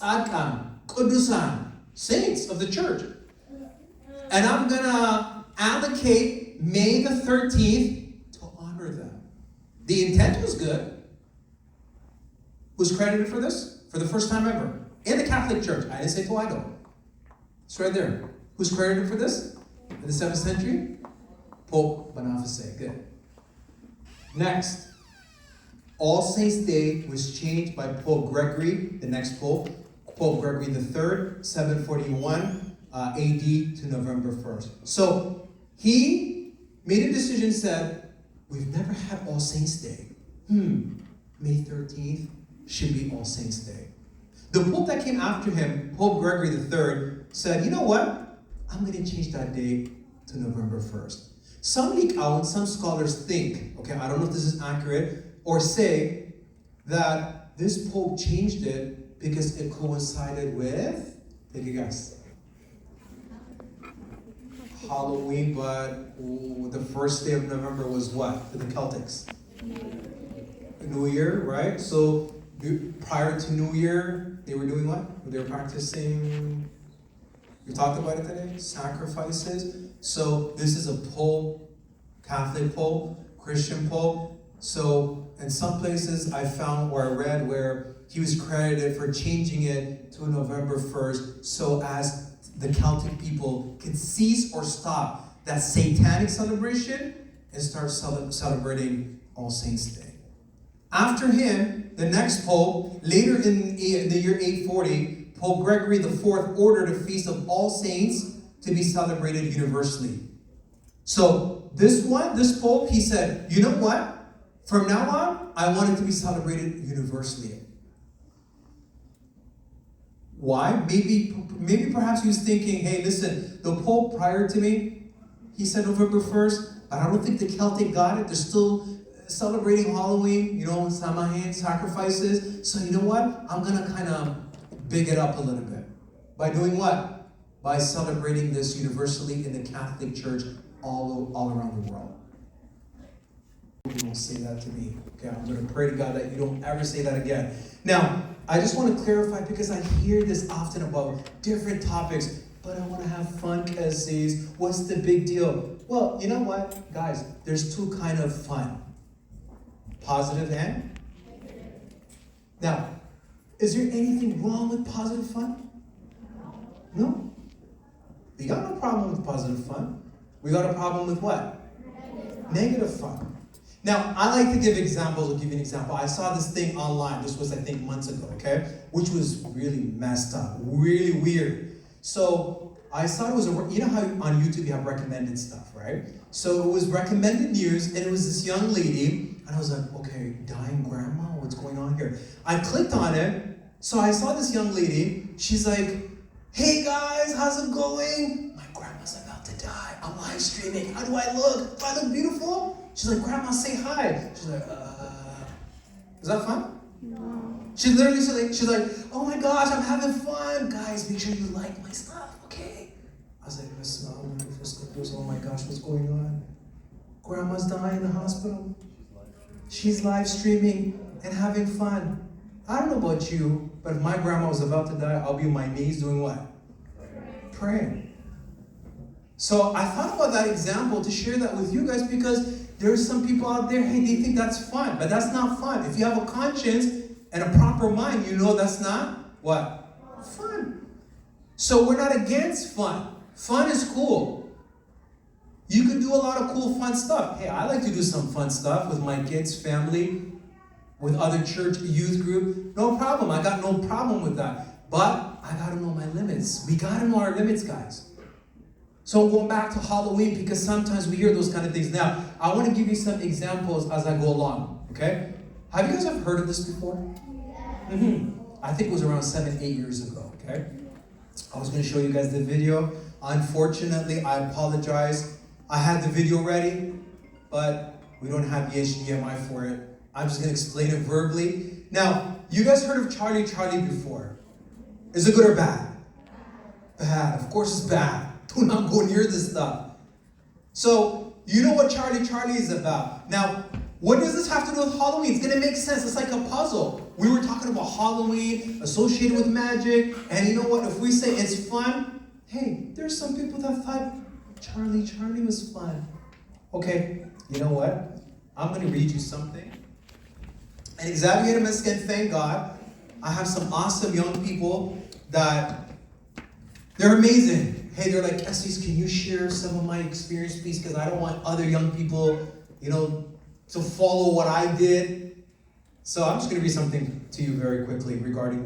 tzadkan, kudusan, saints of the church. And I'm going to allocate May the 13th to honor them. The intent was good. Who's credited for this? For the first time ever. In the Catholic Church. I didn't say Toledo. It's right there. Who's credited for this? In the 7th century? Pope Boniface. Good. Next. All Saints' Day was changed by Pope Gregory, the next Pope. Pope Gregory III, 741 AD to November 1st. So he made a decision, said, we've never had All Saints' Day. May 13th should be All Saints' Day. The Pope that came after him, Pope Gregory III, said, you know what? I'm going to change that date to November 1st. Some scholars think, okay, I don't know if this is accurate, or say that this Pope changed it because it coincided with, take a guess, Halloween, but the first day of November was what for the Celtics? New Year, right? So prior to New Year, they were doing what? They were practicing, we talked about it today, sacrifices. So this is a Pope, Catholic Pope, Christian Pope. So in some places I found or I read where he was credited for changing it to November 1st so as the Celtic people could cease or stop that satanic celebration and start celebrating All Saints' Day. After him, the next Pope, later in the year 840, Pope Gregory IV ordered a feast of All Saints to be celebrated universally. So this Pope, he said, you know what? From now on, I want it to be celebrated universally. Why? Maybe perhaps he was thinking, hey, listen, the Pope prior to me, he said November 1st, but I don't think the Celtic got it. They're still celebrating Halloween, Samhain, sacrifices. So you know what? I'm going to kind of big it up a little bit. By doing what? By celebrating this universally in the Catholic Church all around the world. You don't say that to me. Okay, I'm going to pray to God that you don't ever say that again. Now, I just want to clarify because I hear this often about different topics, but I want to have fun, Kesis. What's the big deal? Well, you know what, guys? There's two kinds of fun. Positive and? Now, is there anything wrong with positive fun? No. We got no problem with positive fun. We got a problem with what? Negative fun. Now, I like to give examples. I'll give you an example. I saw this thing online. This was, I think, months ago, okay? Which was really messed up, really weird. So I saw it was you know how on YouTube you have recommended stuff, right? So it was recommended news, and it was this young lady, and I was like, okay, dying grandma, what's going on here? I clicked on it, so I saw this young lady. She's like, hey guys, how's it going? My grandma's about to die. I'm live streaming. How do I look? Do I look beautiful? She's like, Grandma, say hi. She's like, is that fun? No. She's like, oh my gosh, I'm having fun. Guys, make sure you like my stuff, okay? I was like, oh my gosh, what's going on? Grandma's dying in the hospital. She's live streaming and having fun. I don't know about you, but if my grandma was about to die, I'll be on my knees doing what? Praying. So I thought about that example to share that with you guys because there's some people out there, hey, they think that's fun, but that's not fun. If you have a conscience and a proper mind, you know that's not what? Fun. So we're not against fun. Fun is cool. You can do a lot of cool, fun stuff. Hey, I like to do some fun stuff with my kids, family, with other church youth group. No problem. I got no problem with that. But I got to know my limits. We got to know our limits, guys. So I'm going back to Halloween because sometimes we hear those kind of things. Now, I want to give you some examples as I go along, okay? Have you guys ever heard of this before? I think it was around 7-8 years ago, okay? I was going to show you guys the video. Unfortunately, I apologize. I had the video ready, but we don't have the HDMI for it. I'm just going to explain it verbally. Now, you guys heard of Charlie before. Is it good or bad? Bad. Of course it's bad. Do not go near this stuff. So, you know what Charlie is about. Now, what does this have to do with Halloween? It's going to make sense. It's like a puzzle. we were talking about Halloween associated with magic. And you know what? If we say it's fun, hey, there's some people that thought Charlie was fun. Okay, you know what? I'm going to read you something. And Xavier Meskin, thank God, I have some awesome young people that they're amazing. Hey, they're like, Kesis, can you share some of my experience, please? Because I don't want other young people, to follow what I did. So I'm just going to read something to you very quickly regarding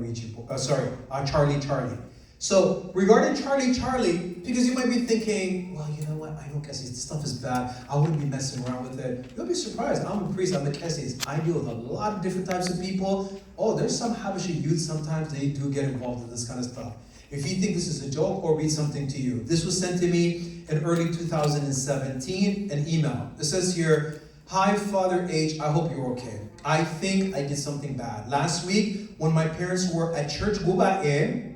Charlie. So regarding Charlie, because you might be thinking, well, you know what? I know Kesis, this stuff is bad. I wouldn't be messing around with it. You'll be surprised. I'm a priest. I'm a Kesis. I deal with a lot of different types of people. Oh, there's some Habesha youth. Sometimes they do get involved in this kind of stuff. If you think this is a joke, or read something to you. This was sent to me in early 2017, an email. It says here, "Hi, Father H. I hope you're okay. I think I did something bad. Last week, when my parents were at church Gubae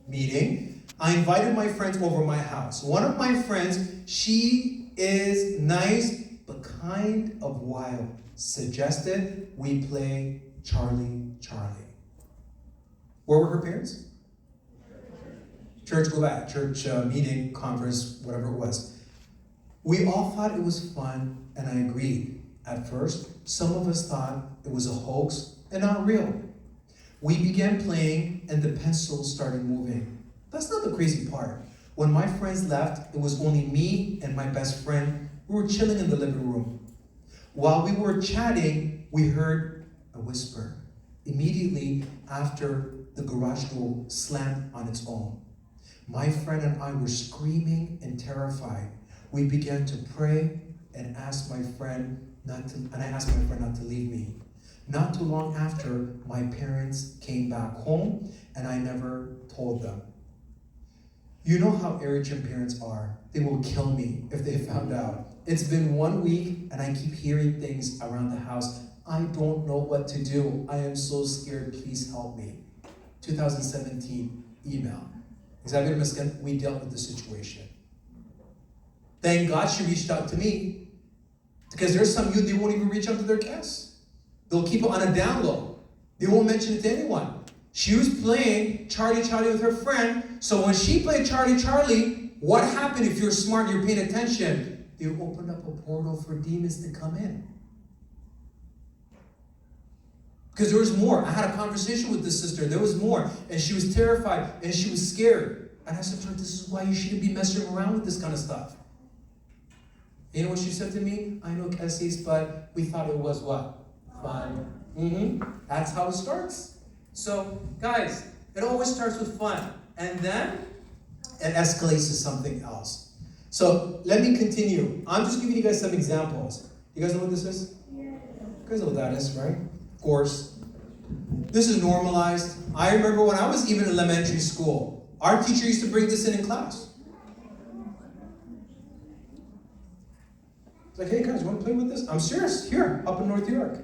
meeting, I invited my friends over my house. One of my friends, she is nice but kind of wild, suggested we play Charlie. Where were her parents? Church Gubae, church meeting, conference, whatever it was. We all thought it was fun, and I agreed. At first, some of us thought it was a hoax and not real. We began playing, and the pencils started moving. That's not the crazy part. When my friends left, it was only me and my best friend. We were chilling in the living room. While we were chatting, we heard a whisper. Immediately after, the garage door slammed on its own. My friend and I were screaming and terrified. We began to pray and asked my friend not to leave me. Not too long after, my parents came back home, and I never told them. You know how Eritrean parents are. They will kill me if they found out. It's been 1 week, and I keep hearing things around the house. I don't know what to do. I am so scared. Please help me. 2017 email. Xavier Meskin, we dealt with the situation. Thank God she reached out to me. Because there's some youth, they won't even reach out to their guests. They'll keep it on a down low. They won't mention it to anyone. She was playing Charlie with her friend. So when she played Charlie, what happened? If you're smart, you're paying attention. They opened up a portal for demons to come in. Because there was more. I had a conversation with this sister. There was more. And she was terrified. And she was scared. And I said to her, this is why you shouldn't be messing around with this kind of stuff. You know what she said to me? I know Kesis, but we thought it was what? Fun. That's how it starts. So, guys, it always starts with fun. And then it escalates to something else. So, let me continue. I'm just giving you guys some examples. You guys know what this is? Yeah. You guys know what that is, right? Of course. This is normalized. I remember when I was even in elementary school, our teacher used to bring this in class. It's like, hey guys, you want to play with this? I'm serious. Here, up in North York.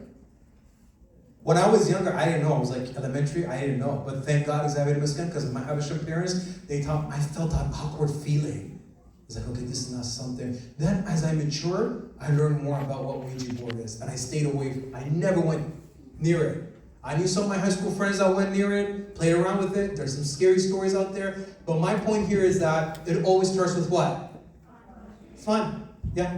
When I was younger, I didn't know. I was like elementary, I didn't know. But thank God, Xavier Meskin, because of my Habesha parents, they taught, I felt that awkward feeling. It's like, okay, this is not something. Then as I matured, I learned more about what Ouija board is. And I stayed away. I never went near it. I knew some of my high school friends that went near it, played around with it. There's some scary stories out there. But my point here is that it always starts with what? Fun. Yeah.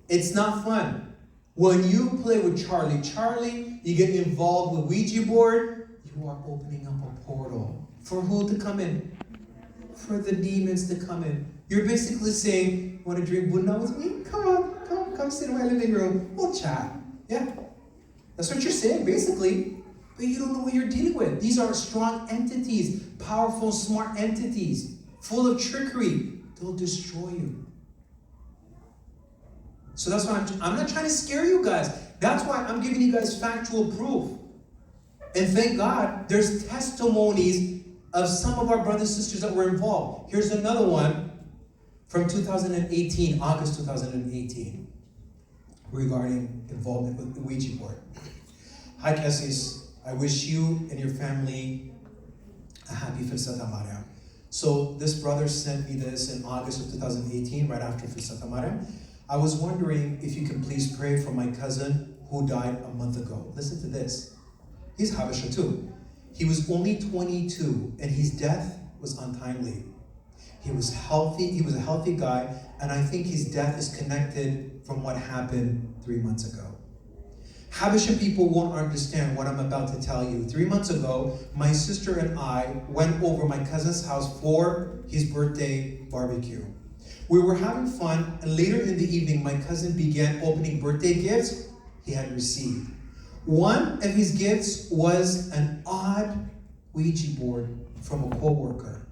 It's not fun. When you play with Charlie, you get involved with Ouija board, you are opening up a portal. For who to come in? For the demons to come in. You're basically saying, want to drink Bunna with me? Come sit in my living room. We'll chat. Yeah. That's what you're saying, basically. But you don't know what you're dealing with. These are strong entities, powerful, smart entities, full of trickery. They'll destroy you. So that's why I'm not trying to scare you guys. That's why I'm giving you guys factual proof. And thank God, there's testimonies of some of our brothers and sisters that were involved. Here's another one from 2018, August 2018, regarding involvement with the Ouija board. Hi, Kesis. I wish you and your family a happy Filsata Maria. So this brother sent me this in August of 2018, right after Filsata Maria. I was wondering if you can please pray for my cousin who died a month ago. Listen to this. He's Habesha too. He was only 22 and his death was untimely. He was healthy. He was a healthy guy, and I think his death is connected from what happened 3 months ago. Habesha people won't understand what I'm about to tell you. 3 months ago, my sister and I went over my cousin's house for his birthday barbecue. We were having fun, and later in the evening, my cousin began opening birthday gifts he had received. One of his gifts was an odd Ouija board from a co-worker.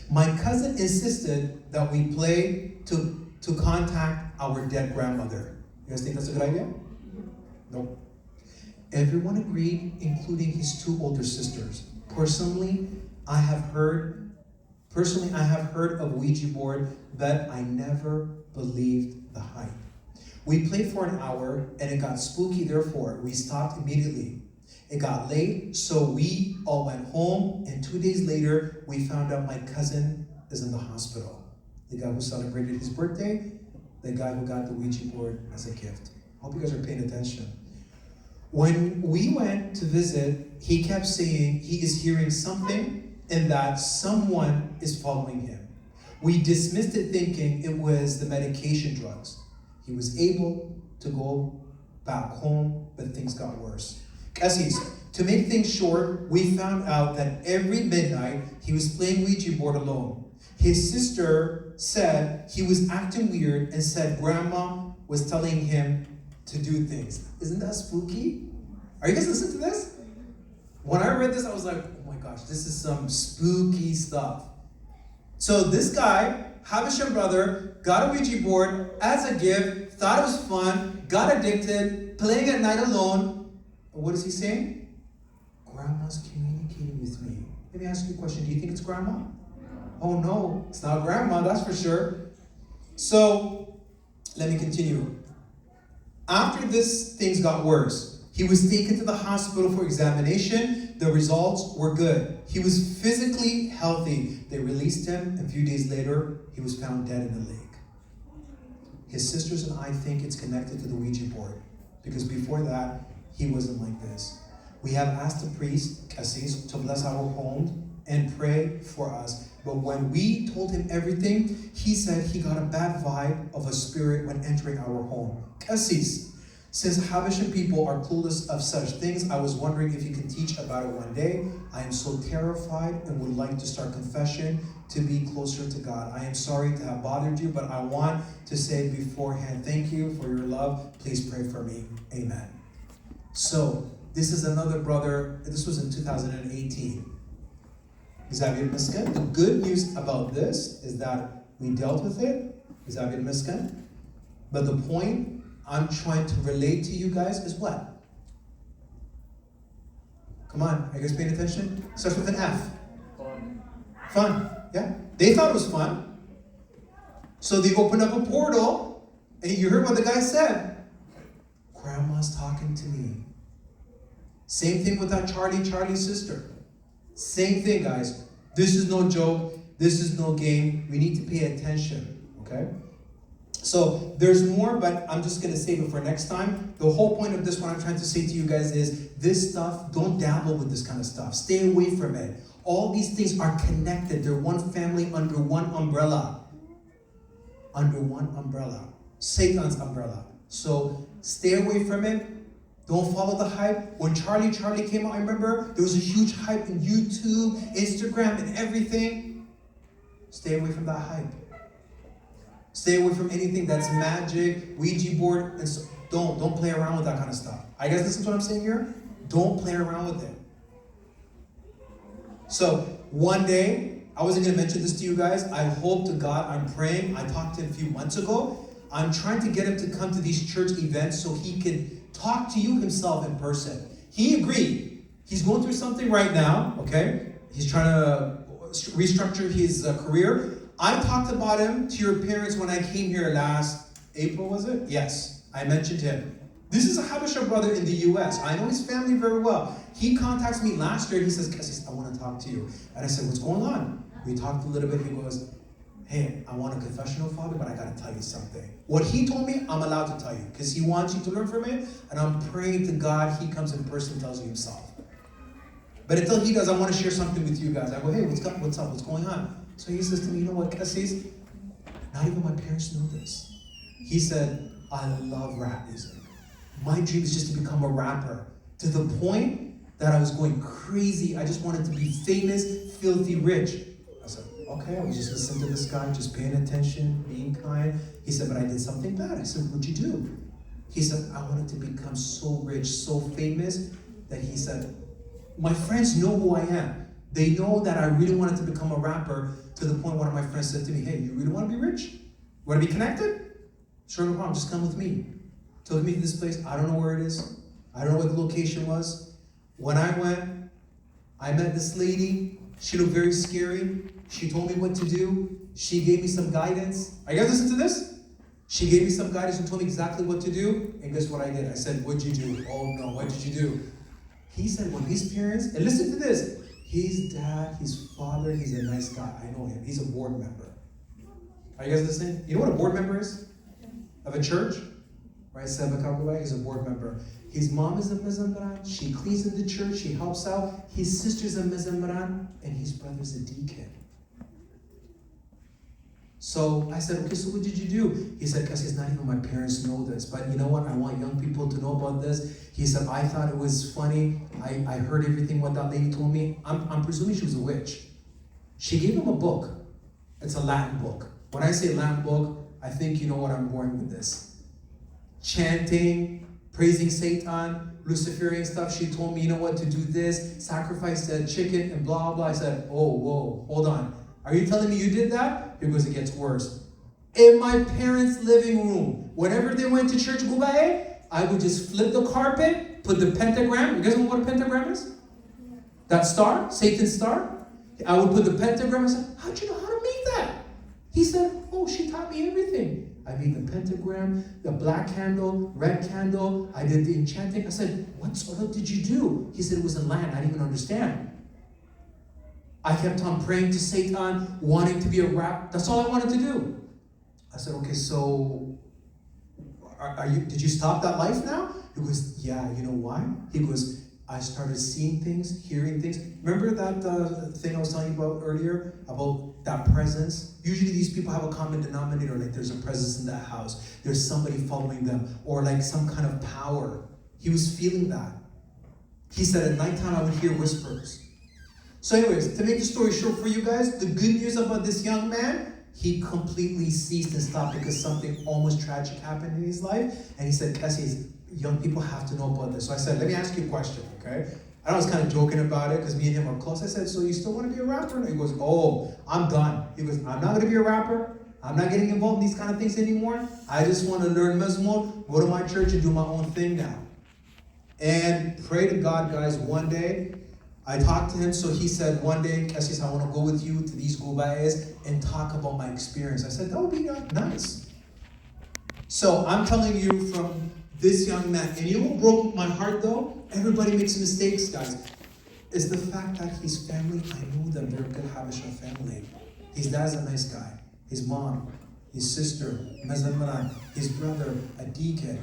My cousin insisted that we play to contact our dead grandmother. You guys think that's a good idea? Nope. Everyone agreed, including his 2 older sisters. Personally, I have heard of Ouija board, but I never believed the hype. We played for an hour and it got spooky, therefore we stopped immediately. It got late, so we all went home, and 2 days later, we found out my cousin is in the hospital. The guy who celebrated his birthday, the guy who got the Ouija board as a gift. Hope you guys are paying attention. When we went to visit, he kept saying he is hearing something and that someone is following him. We dismissed it thinking it was the medication drugs. He was able to go back home, but things got worse. Kesis, to make things short, we found out that every midnight he was playing Ouija board alone. His sister said he was acting weird and said grandma was telling him to do things. Isn't that spooky? Are you guys listening to this? When I read this, I was like, oh my gosh, this is some spooky stuff. So this guy, Habesha brother, got a Ouija board as a gift, thought it was fun, got addicted, playing at night alone. What is he saying? Grandma's communicating with me. Let me ask you a question. Do you think it's grandma? Oh no, it's not grandma, that's for sure. So, let me continue. After this, things got worse. He was taken to the hospital for examination. The results were good. He was physically healthy. They released him, and a few days later, he was found dead in a lake. His sisters and I think it's connected to the Ouija board, because before that, he wasn't like this. We have asked the priest, Kesis, to bless our home and pray for us. But when we told him everything, he said he got a bad vibe of a spirit when entering our home. Kesis, since Habesha people are clueless of such things, I was wondering if you can teach about it one day. I am so terrified and would like to start confession to be closer to God. I am sorry to have bothered you, but I want to say beforehand, thank you for your love. Please pray for me. Amen. So, this is another brother. This was in 2018. Xavier Miskin. The good news about this is that we dealt with it, Xavier Miskin. But the point I'm trying to relate to you guys is what? Come on, are you guys paying attention? Starts with an F. Fun. Yeah? They thought it was fun. So they opened up a portal, and you heard what the guy said. Grandma's talking to me. Same thing with that Charlie's sister. Same thing, guys. This is no joke. This is no game. We need to pay attention, okay? So there's more, but I'm just going to save it for next time. The whole point of this, what I'm trying to say to you guys is, this stuff, don't dabble with this kind of stuff. Stay away from it. All these things are connected. They're one family under one umbrella. Under one umbrella. Satan's umbrella. So stay away from it. Don't follow the hype. When Charlie came out, I remember there was a huge hype in YouTube, Instagram, and everything. Stay away from that hype. Stay away from anything that's magic, Ouija board, and so don't play around with that kind of stuff. I guess listen to what I'm saying here? Don't play around with it. So one day, I wasn't going to mention this to you guys. I hope to God, I'm praying. I talked to him a few months ago. I'm trying to get him to come to these church events so he can talk to you himself in person. He agreed. He's going through something right now, okay? He's trying to restructure his career. I talked about him to your parents when I came here last April, was it? Yes, I mentioned him. This is a Habesha brother in the U.S. I know his family very well. He contacts me last year. He says, Kesis, I want to talk to you. And I said, what's going on? We talked a little bit. He goes, hey, I want a confessional, Father, but I got to tell you something. What he told me, I'm allowed to tell you because he wants you to learn from it. And I'm praying to God, he comes in person and tells you himself. But until he does, I want to share something with you guys. I go, hey, what's up? What's going on? So he says to me, you know what, Kesis? Not even my parents know this. He said, I love rap music. My dream is just to become a rapper to the point that I was going crazy. I just wanted to be famous, filthy rich. I said, okay, I was just listening to this guy, just paying attention, being kind. He said, but I did something bad. I said, what'd you do? He said, I wanted to become so rich, so famous, that he said, my friends know who I am. They know that I really wanted to become a rapper, to the point one of my friends said to me, hey, you really want to be rich? You want to be connected? Sure, no problem, just come with me. Took me to this place, I don't know where it is. I don't know what the location was. When I went, I met this lady. She looked very scary. She told me what to do. She gave me some guidance. Are you guys listening to this? She gave me some guidance and told me exactly what to do. And guess what I did? I said, what'd you do? Oh no, what did you do? He said when his parents, and listen to this, his dad, his father, he's a nice guy. I know him. He's a board member. Are you guys listening? You know what a board member is? Of a church? Right? He's a board member. His mom is a mezamran. She cleans in the church. She helps out. His sister's a mezamran. And his brother's a deacon. So I said, okay, so what did you do? He said, because not even my parents know this. But you know what? I want young people to know about this. He said, I thought it was funny. I heard everything what that lady told me. I'm presuming she was a witch. She gave him a book. It's a Latin book. When I say Latin book, I think you know what I'm going with this. Chanting, praising Satan, Luciferian stuff. She told me, you know what, to do this, sacrifice the chicken and blah, blah. I said, oh, whoa, hold on. Are you telling me you did that? Because it gets worse. In my parents' living room, whenever they went to church Gubae, I would just flip the carpet, put the pentagram. You guys know what a pentagram is? That star, Satan's star. I would put the pentagram and say, how'd you know how to make that? He said, oh, she taught me everything. I made the pentagram, the black candle, red candle. I did the enchanting. I said, what did you do? He said, it was in Latin. I didn't even understand. I kept on praying to Satan, wanting to be a rap. That's all I wanted to do. I said, okay, so did you stop that life now? He goes, yeah, you know why? He goes, I started seeing things, hearing things. Remember that thing I was telling you about earlier, about that presence? Usually these people have a common denominator, like there's a presence in that house. There's somebody following them, or like some kind of power. He was feeling that. He said at nighttime I would hear whispers. So anyways, to make the story short for you guys, the good news about this young man, he completely ceased and stopped because something almost tragic happened in his life. And he said, Kesis, young people have to know about this. So I said, let me ask you a question, okay? And I was kind of joking about it because me and him are close. I said, so you still want to be a rapper? And he goes, oh, I'm done. He goes, I'm not going to be a rapper. I'm not getting involved in these kind of things anymore. I just want to learn Mezmor, go to my church and do my own thing now. And pray to God, guys, one day, I talked to him, so he said, one day, Kesis, I want to go with you to these gubayas and talk about my experience. I said, that would be nice. So I'm telling you from this young man, and you know what broke my heart though? Everybody makes mistakes, guys. It's the fact that his family, I know them, they're a good Habesha family. His dad's a nice guy. His mom, his sister, Mezamran, his brother, a deacon.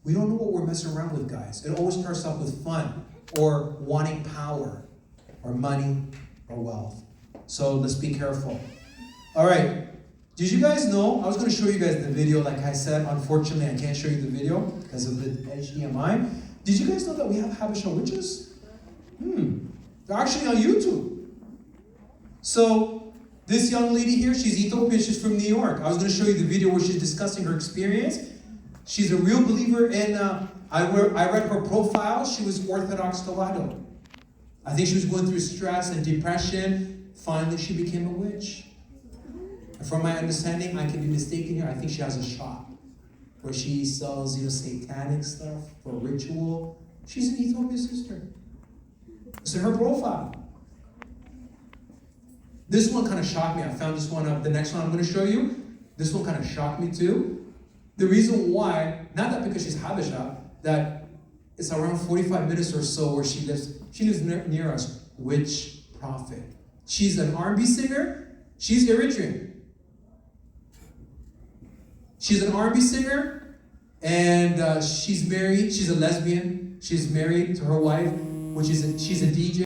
We don't know what we're messing around with, guys. It always starts off with fun, or wanting power, or money, or wealth. So let's be careful. All right. Did you guys know, I was going to show you guys the video, like I said. Unfortunately, I can't show you the video because of the HDMI. Did you guys know that we have Habesha witches? They're actually on YouTube. So this young lady here, she's Ethiopian, she's from New York. I was going to show you the video where she's discussing her experience. She's a real believer in, I read her profile. She was Orthodox Tawado. I think she was going through stress and depression. Finally, she became a witch. And from my understanding, I can be mistaken here, I think she has a shop where she sells, satanic stuff for ritual. She's an Ethiopian sister. It's in her profile. This one kind of shocked me. I found this one up. The next one I'm going to show you, this one kind of shocked me too. The reason why, not that because she's Habesha, that it's around 45 minutes or so where she lives near us, witch prophet. She's an R&B singer, She's Eritrean. She's an R&B singer, and she's married. She's a lesbian. She's married to her wife, she's a DJ.